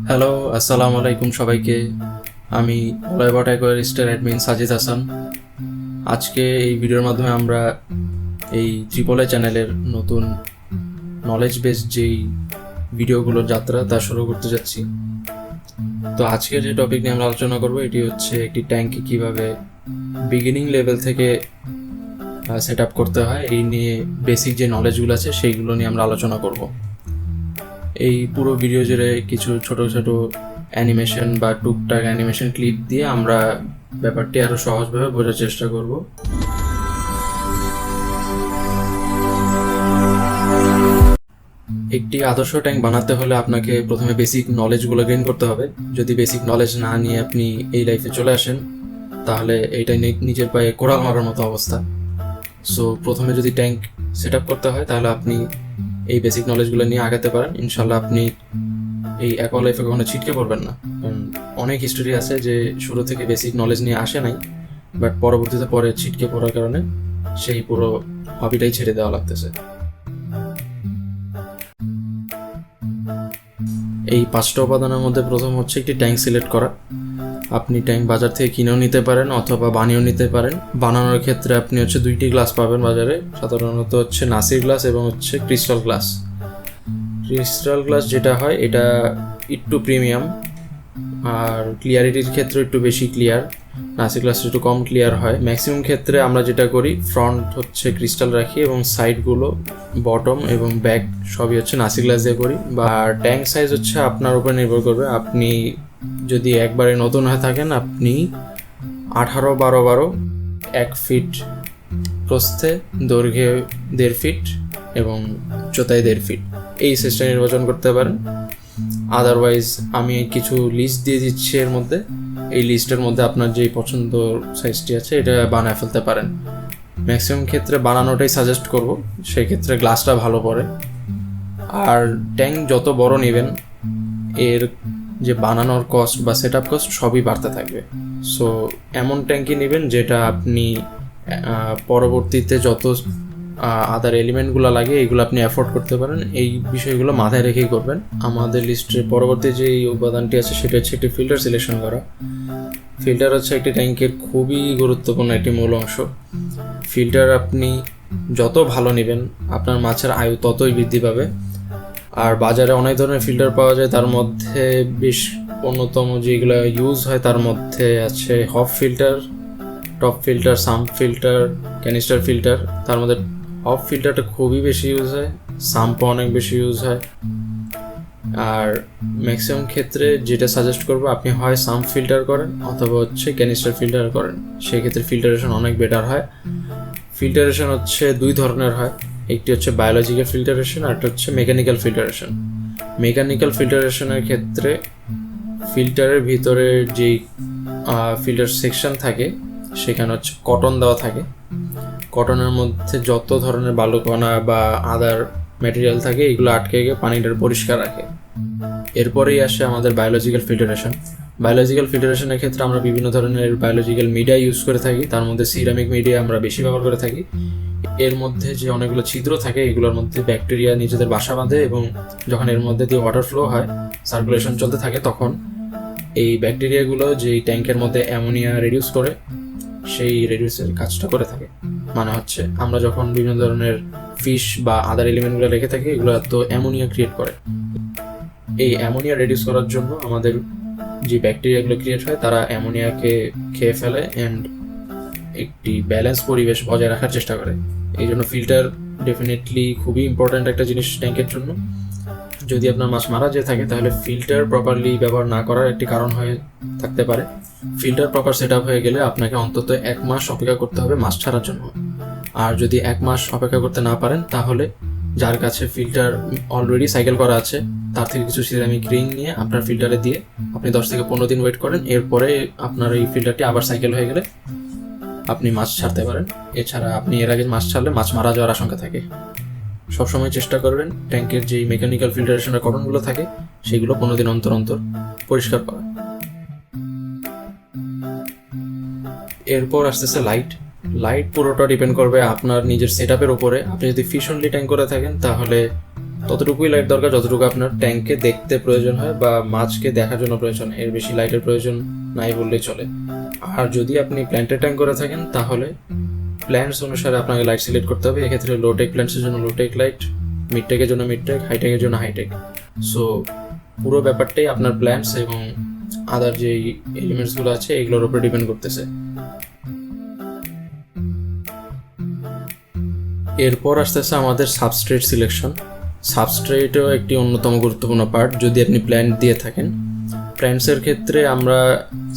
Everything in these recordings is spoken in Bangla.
হ্যালো, আসসালামু আলাইকুম সবাইকে। আমি ওলাইবাট অ্যাকোয়ারিস্টের অ্যাডমিন সাজিদ হাসান। আজকে এই ভিডিওর মাধ্যমে আমরা এই ত্রিপল এ চ্যানেলের নতুন নলেজ বেস যেই ভিডিওগুলোর যাত্রা তা শুরু করতে যাচ্ছি। তো আজকে যে টপিক নিয়ে আমরা আলোচনা করব এটি হচ্ছে একটি ট্যাঙ্কে কিভাবে বিগিনিং লেভেল থেকে সেট আপ করতে হয়, এই নিয়ে বেসিক যে নলেজগুলো আছে সেইগুলো নিয়ে আমরা আলোচনা করব। এই পুরো ভিডিও জুড়ে কিছু ছোট ছোট অ্যানিমেশন বা টুকটাক অ্যানিমেশন ক্লিপ দিয়ে আমরা ব্যাপারটি আরো সহজভাবে বোঝার চেষ্টা করব। একটি আদর্শ ট্যাঙ্ক বানাতে হলে আপনাকে প্রথমে বেসিক নলেজগুলো গেইন করতে হবে। যদি বেসিক নলেজ না নিয়ে আপনি এই লাইফে চলে আসেন তাহলে এইটাই নিজের পায়ে কোড়াল মারার মতো অবস্থা। সো প্রথমে যদি ট্যাঙ্ক সেট আপ করতে হয় তাহলে আপনি এই বেসিক নলেজগুলো নিয়ে আগাতে পারেন। ইনশাল্লাহ আপনি এই অ্যাকোয়া লাইফে কখনো ছিটকে পড়বেন না। কারণ অনেক হিস্টোরি আছে যে শুরু থেকে বেসিক নলেজ নিয়ে আসে নাই, বাট পরবর্তীতে পরে ছিটকে পড়ার কারণে সেই পুরো হবিটাই ছেড়ে দেওয়া লাগতেছে। এই 5টা উপাদানের মধ্যে প্রথম হচ্ছে একটি ট্যাঙ্ক সিলেক্ট করা। আপনি ট্যাঙ্ক বাজার থেকে কিনেও নিতে পারেন অথবা বানিয়েও নিতে পারেন। বানানোর ক্ষেত্রে আপনি 2টি গ্লাস পাবেন বাজারে, সাধারণত নাসির গ্লাস এবং ক্রিস্টাল গ্লাস। ক্রিস্টাল গ্লাস যেটা হয় এটা একটু প্রিমিয়াম, আর ক্লিয়ারিটির ক্ষেত্রে একটু বেশি ক্লিয়ার। নাসির গ্লাস একটু কম ক্লিয়ার হয়। ম্যাক্সিমাম ক্ষেত্রে আমরা যেটা করি, ফ্রন্ট ক্রিস্টাল রাখি এবং সাইডগুলো বটম এবং ব্যাক সবই নাসির গ্লাস দিয়ে করি। বা ট্যাঙ্ক সাইজ আপনার উপর নির্ভর করবে। আপনি যদি একবারে নতুন হয়ে থাকেন, আপনি 18-12-12 1 ফিট প্রস্থে, দৈর্ঘ্যে 1.5 ফিট এবং উচ্চতায় 1.5 ফিট এই সাইজটা নির্বাচন করতে পারেন। আদারওয়াইজ আমি কিছু লিস্ট দিয়ে দিচ্ছি এর মধ্যে, এই লিস্টের মধ্যে আপনার যেই পছন্দ সাইজটি আছে এটা বানায় ফেলতে পারেন। ম্যাক্সিমাম ক্ষেত্রে বানানোটাই সাজেস্ট করব, সেই ক্ষেত্রে গ্লাসটা ভালো পড়ে। আর ট্যাঙ্ক যত বড় নেবেন এর যে বানানোর কস্ট বা সেট আপ কস্ট সবই বাড়তে থাকবে। সো এমন ট্যাঙ্কই নেবেন যেটা আপনি পরবর্তীতে যত আদার এলিমেন্টগুলো লাগে এগুলো আপনি অ্যাফোর্ড করতে পারেন। এই বিষয়গুলো মাথায় রেখেই করবেন। আমাদের লিস্টের পরবর্তী যে উপাদানটি আছে সেটা হচ্ছে একটি ফিল্টার সিলেকশন করা। ফিল্টার একটি ট্যাঙ্কের খুবই গুরুত্বপূর্ণ একটি মূল অংশ। ফিল্টার আপনি যত ভালো নেবেন আপনার মাছের আয়ু ততই বৃদ্ধি পাবে। আর বাজারে অনেক ধরনের ফিল্টার পাওয়া যায়, তার মধ্যে বেশ অন্যতম যেগুলো ইউজ হয় তার মধ্যে আছে hop filter, top filter, sump filter, canister filter. তার মধ্যে হপ ফিল্টারটা খুবই বেশি ইউজ হয়, সাম্পও অনেক বেশি ইউজ হয়। আর ম্যাক্সিমাম ক্ষেত্রে যেটা সাজেস্ট করবো, আপনি হয় সাম্প ফিল্টার করেন অথবা ক্যানিস্টার ফিল্টার করেন, সেক্ষেত্রে ফিল্টারেশন অনেক বেটার হয়। ফিল্টারেশন 2 ধরনের হয়, একটি বায়োলজিক্যাল ফিল্টারেশন আর একটা মেকানিক্যাল ফিল্টারেশন। মেকানিক্যাল ফিল্টারেশনের ক্ষেত্রে ফিল্টারের ভিতরে যেই ফিল্টার সেকশন থাকে সেখানে কটন দেওয়া থাকে। কটনের মধ্যে যত ধরনের বালুকণা বা আদার ম্যাটেরিয়াল থাকে এগুলো আটকে গিয়ে পানিটার পরিষ্কার রাখে। এরপরেই আসে আমাদের বায়োলজিক্যাল ফিল্টারেশন। বায়োলজিক্যাল ফিল্টারেশনের ক্ষেত্রে আমরা বিভিন্ন ধরনের বায়োলজিক্যাল মিডিয়া ইউজ করে থাকি, তার মধ্যে সিরামিক মিডিয়া আমরা বেশি ব্যবহার করে থাকি। এর মধ্যে যে অনেকগুলো ছিদ্র থাকে এগুলোর মধ্যে ব্যাকটেরিয়া নিজেদের বাসা বাঁধে এবং যখন এর মধ্যে দিয়ে ওয়াটার ফ্লো হয়, সার্কুলেশন চলতে থাকে, তখন এই ব্যাকটেরিয়াগুলো যেই ট্যাঙ্কের মধ্যে অ্যামোনিয়া রিডিউস করে সেই রিডিউসের কাজটা করে থাকে। মানে আমরা যখন বিভিন্ন ধরনের ফিশ বা আদার এলিমেন্টগুলো রেখে থাকি এগুলো তো অ্যামোনিয়া ক্রিয়েট করে। এই অ্যামোনিয়া রিডিউস করার জন্য আমাদের যে ব্যাকটেরিয়াগুলো ক্রিয়েট হয় তারা অ্যামোনিয়াকে খেয়ে ফেলে অ্যান্ড একটি ব্যালেন্স পরিবেশ বজায় রাখার চেষ্টা করে। এই জন্য ফিল্টার ডেফিনেটলি খুবই ইম্পর্ট্যান্ট একটা জিনিস ট্যাঙ্কের জন্য। যদি আপনার মাছ মারা যেয়ে থাকে তাহলে ফিল্টার প্রপারলি ব্যবহার না করার একটি কারণ হয়ে থাকতে পারে। ফিল্টার প্রপার সেট আপ হয়ে গেলে আপনাকে অন্তত 1 মাস অপেক্ষা করতে হবে মাছ ছাড়ার জন্য। আর যদি 1 মাস অপেক্ষা করতে না পারেন তাহলে যার কাছে ফিল্টার অলরেডি সাইকেল করা আছে তার থেকে কিছু সিরামিক রিং নিয়ে আপনার ফিল্টারে দিয়ে আপনি 10 থেকে 15 দিন ওয়েট করেন। এরপরে আপনার এই ফিল্টারটি আবার সাইকেল হয়ে গেলে আপনি মাছ ছাড়তে পারেন। এছাড়া আপনি এর আগে মাছ ছাড়লে মাছ মারা যাওয়ার আশঙ্কা থাকে। সবসময় চেষ্টা করবেন ট্যাঙ্কের যে মেকানিক্যাল ফিল্টারেশনের কটনগুলো থাকে সেগুলো 15 দিন অন্তর অন্তর পরিষ্কার করা। এরপর আসতেছে লাইট। লাইট পুরোটা ডিপেন্ড করবে আপনার নিজের সেট আপের উপরে। আপনি যদি ফিশ অনলি ট্যাঙ্ক করে থাকেন তাহলে ততটুকুই লাইট দরকার যতটুকু আপনার ট্যাঙ্কে দেখতে প্রয়োজন হয় বা মাছকে দেখার জন্য প্রয়োজন, এর বেশি লাইটের প্রয়োজন নাই বললেই চলে। আর যদি আপনি প্ল্যান্টের ট্যাঙ্ক করে থাকেন তাহলে প্ল্যান্টস অনুসারে আপনাকে লাইট সিলেক্ট করতে হবে। এক্ষেত্রে লোটেক প্ল্যান্টসের জন্য লোটেক লাইট, মিডটেকের জন্য মিডটেক, হাইটেকের জন্য হাইটেক। সো পুরো ব্যাপারটাই আপনার প্ল্যান্টস এবং আদার যে এলিমেন্টসগুলো আছে এগুলোর উপরে ডিপেন্ড করতেছে। এরপর আসতেছে আমাদের সাবস্ট্রেট সিলেকশন। সাবস্ট্রেটও একটি অন্যতম গুরুত্বপূর্ণ পার্ট যদি আপনি প্ল্যান্ট দিয়ে থাকেন। প্ল্যান্টসের ক্ষেত্রে আমরা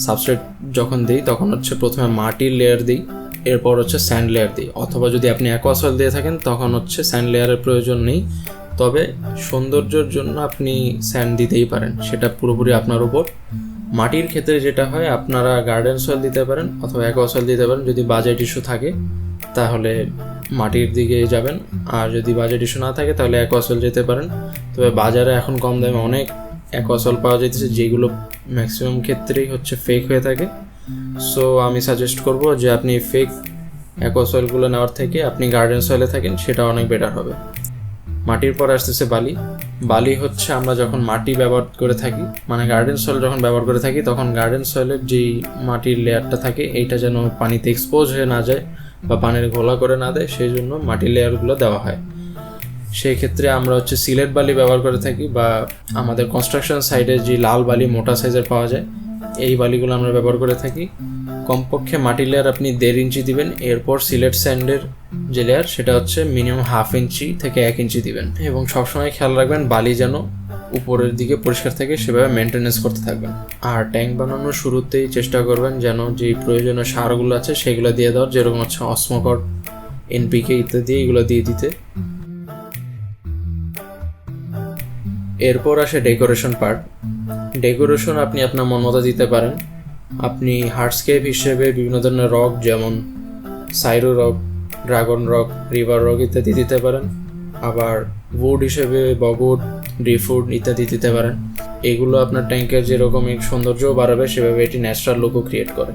সাবস্ট্রেট যখন দিই তখন হচ্ছে প্রথমে মাটির লেয়ার দিই, এরপর হচ্ছে স্যান্ড লেয়ার দিই, অথবা যদি আপনি অ্যাকোয়াসয়েল দিয়ে থাকেন তখন হচ্ছে স্যান্ড লেয়ারের প্রয়োজন নেই, তবে সৌন্দর্যের জন্য আপনি স্যান্ড দিতেই পারেন, সেটা পুরোপুরি আপনার উপর। মাটির ক্ষেত্রে যেটা হয় আপনারা গার্ডেন সয়েল দিতে পারেন অথবা অ্যাকোয়াসয়েল দিতে পারেন। যদি বাজেট ইস্যু থাকে তাহলে মাটির দিকে যাবেন, আর যদি বাজেট ইস্যু না থাকে তাহলে অ্যাকোয়াসয়েল যেতে পারেন। তবে বাজারে এখন কম দামে অনেক অ্যাকোয়াসয়েল পাওয়া যাইতেছে যেগুলো ম্যাক্সিমাম ক্ষেত্রেই হচ্ছে ফেক হয়ে থাকে। সো আমি সাজেস্ট করব যে আপনি ফেক অ্যাকোয়াসয়েলগুলো নেওয়ার থেকে আপনি গার্ডেন সয়েলে থাকেন, সেটা অনেক বেটার হবে। মাটির পর আসতেছে বালি। বালি হচ্ছে আমরা যখন মাটি ব্যবহার করে থাকি, মানে গার্ডেন সয়েল যখন ব্যবহার করে থাকি তখন গার্ডেন সয়েলের যেই মাটির লেয়ারটা থাকে এইটা যেন পানিতে এক্সপোজ হয়ে না যায় বা পানির ঘোলা করে না দেয়, সেই জন্য মাটির লেয়ারগুলো দেওয়া হয়। সেই ক্ষেত্রে আমরা হচ্ছে সিলেট বালি ব্যবহার করে থাকি, বা আমাদের কনস্ট্রাকশন সাইডে যে লাল বালি মোটা সাইজের পাওয়া যায় এই বালিগুলো আমরা ব্যবহার করে থাকি। কমপক্ষে মাটির লেয়ার আপনি 1.5 ইঞ্চি দিবেন, এরপর সিলেট স্যান্ডের যে লেয়ার সেটা হচ্ছে মিনিমাম 1/2 ইঞ্চি থেকে 1 ইঞ্চি দিবেন। এবং সবসময় খেয়াল রাখবেন বালি যেন উপরের দিকে পরিষ্কার থাকে, সেভাবে মেনটেনেন্স করতে থাকবেন। আর ট্যাঙ্ক বানানোর শুরুতেই চেষ্টা করবেন যেন যে প্রয়োজনীয় সারগুলো আছে সেগুলো দিয়ে দেওয়ার, যেরকম হচ্ছে অসমকট, এনপিকে ইত্যাদি এগুলো দিয়ে দিতে। এরপর আসে ডেকোরেশন পার্ট। ডেকোরেশন আপনি আপনার মন মতো দিতে পারেন। আপনি হার্ডস্কেপ হিসেবে বিভিন্ন ধরনের রক যেমন সাইরো rock, dragon rock, river rock ইত্যাদি দিতে পারেন। আবার উড হিসেবে বগউড, ড্রিফউড ইত্যাদি দিতে পারেন। এগুলো আপনার ট্যাঙ্কের যেরকম সৌন্দর্যও বাড়াবে সেভাবে এটি ন্যাচারাল লুকও ক্রিয়েট করে।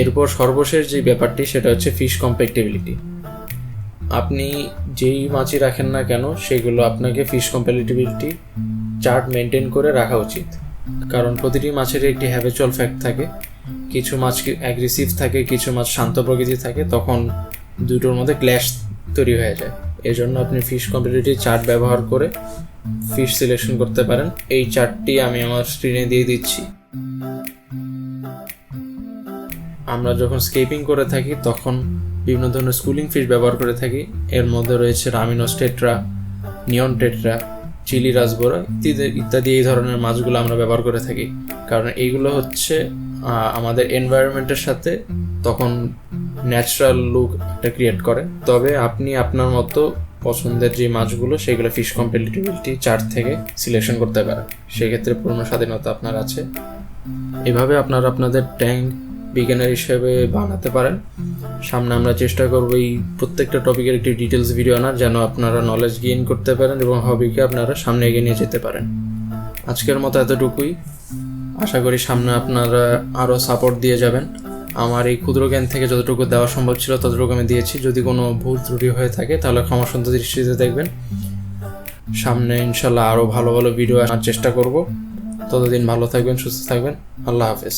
এরপর সর্বশেষ যে ব্যাপারটি সেটা হচ্ছে ফিশ কম্প্যাক্টিবিলিটি। আপনি যেই মাছই রাখেন না কেন সেগুলো আপনাকে ফিশ কম্প্যাটিবিলিটি চার্ট মেনটেন করে রাখা উচিত, কারণ প্রতিটি মাছের একটি হ্যাবিচুয়াল ফ্যাক্ট থাকে। কিছু মাছ অ্যাগ্রেসিভ থাকে, কিছু মাছ শান্ত প্রকৃতির থাকে, তখন দুটোর মধ্যে ক্ল্যাশ তৈরি হয়ে যায়। এই জন্য আপনি ফিশ কম্প্যাটিবিলিটি চার্ট ব্যবহার করে ফিশ সিলেকশন করতে পারেন। এই চার্টটি আমি আমার স্ক্রিনে দিয়ে দিচ্ছি। আমরা যখন স্কেপিং করে থাকি তখন বিভিন্ন ধরনের স্কুলিং ফিশ ব্যবহার করে থাকি। এর মধ্যে রয়েছে রামিনোস টেট্রা, নিয়ন টেট্রা, চিলি রাসবোরা ইত্যাদি এই ধরনের মাছগুলো আমরা ব্যবহার করে থাকি, কারণ এইগুলো হচ্ছে আমাদের এনভায়রনমেন্টের সাথে তখন ন্যাচারাল লুক একটা ক্রিয়েট করে। তবে আপনি আপনার মতো পছন্দের যে মাছগুলো সেগুলো ফিশ কম্প্যাটিবিলিটি চার্ট থেকে সিলেকশন করতে পারেন, সেক্ষেত্রে পূর্ণ স্বাধীনতা আপনার আছে। এভাবে আপনারা আপনাদের ট্যাঙ্ক বিজ্ঞানের হিসেবে বানাতে পারেন। সামনে আমরা চেষ্টা করবো এই প্রত্যেকটা টপিকের একটি ডিটেলস ভিডিও আনার, যেন আপনারা নলেজ গেইন করতে পারেন এবং হবিকে আপনারা সামনে এগিয়ে নিয়ে যেতে পারেন। আজকের মতো এতটুকুই। আশা করি সামনে আপনারা আরও সাপোর্ট দিয়ে যাবেন। আমার এই ক্ষুদ্র জ্ঞান থেকে যতটুকু দেওয়া সম্ভব ছিল ততটুকু আমি দিয়েছি। যদি কোনো ভুল ত্রুটি হয়ে থাকে তাহলে ক্ষমাসুন্দর দৃষ্টিতে দেখবেন। সামনে ইনশাল্লাহ আরও ভালো ভালো ভিডিও আনার চেষ্টা করব। ততদিন ভালো থাকবেন, সুস্থ থাকবেন। আল্লাহ হাফেজ।